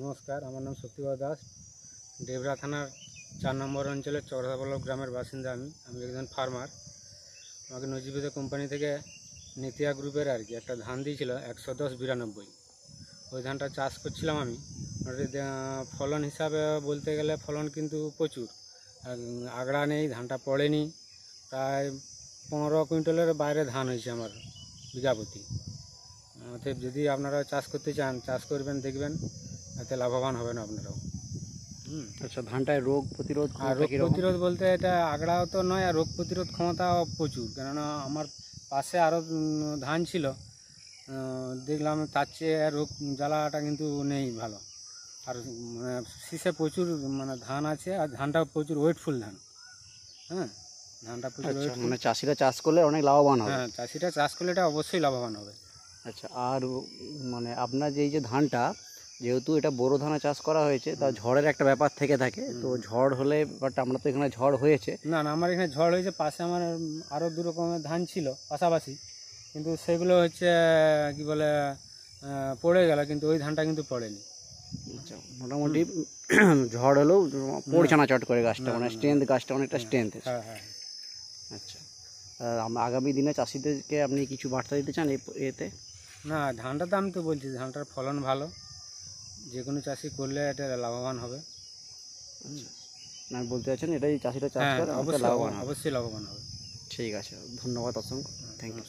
নমস্কার, আমার নাম শক্তিবাদ দাস। ডেবরা থানার 4 নম্বর অঞ্চলের চৌরাবল্লভ গ্রামের বাসিন্দা। আমি একজন ফার্মার। আমাকে নজিবিদ কোম্পানি থেকে নিতিয়া গ্রুপের একটা ধান দিয়েছিল 110-92। ওই ধানটা চাষ করছিলাম আমি। ফলন হিসাবে বলতে গেলে ফলন কিন্তু প্রচুর, আগড়া নেই, ধানটা পড়েনি। প্রায় 15 কুইন্টালের বাইরে ধান হয়েছে আমার বিঘা প্রতি। অতএব যদি আপনারা চাষ করতে চান, চাষ করবেন, দেখবেন এতে লাভবান হবেন আপনারাও। আচ্ছা, ধানটায় রোগ প্রতিরোধ আর রোগ প্রতিরোধ বলতে এটা আগড়াও তো নয়, আর রোগ প্রতিরোধ ক্ষমতা প্রচুর। কেননা আমার পাশে আরও ধান ছিল, দেখলাম তার চেয়ে রোগ জ্বালাটা কিন্তু নেই ভালো। আর শীষে প্রচুর ধান আছে, আর ধানটা প্রচুর ওয়েটফুল ধান। ধানটা প্রচুর ওয়েটফুল। চাষিরা চাষ করলে অনেক লাভবান হবে। হ্যাঁ, চাষিরা চাষ করলে এটা অবশ্যই লাভবান হবে। আচ্ছা, আর আপনার যে ধানটা, যেহেতু এটা বোরো ধানে চাষ করা হয়েছে, তা ঝড়ের একটা ব্যাপার থেকে থাকে, তো ঝড় হলে, বাট আমরা তো এখানে ঝড় হয়েছে না, আমার এখানে ঝড় হয়েছে। পাশে আমার আরও 2 রকমের ধান ছিল পাশাপাশি, কিন্তু সেগুলো কি বলে পড়ে গেল, কিন্তু ওই ধানটা কিন্তু পড়েনি। আচ্ছা, মোটামুটি ঝড় হলেও পড়ছে না চট করে গাছটা, স্ট্রেংথ, গাছটা অনেকটা স্ট্রেংথ। হ্যাঁ হ্যাঁ। আচ্ছা, আগামী দিনে চাষিদেরকে আপনি কিছু বার্তা দিতে চান এতে? না, ধানটা তো আমি তো বলছি, ধানটার ফলন ভালো, যে কোনো চাষি করলে এটা লাভবান হবে। না, বলতে চাচ্ছেন এটাই চাষিরা চাষ করে অবশ্যই লাভবান হবে। ঠিক আছে, ধন্যবাদ অসংখ্য, থ্যাংক ইউ।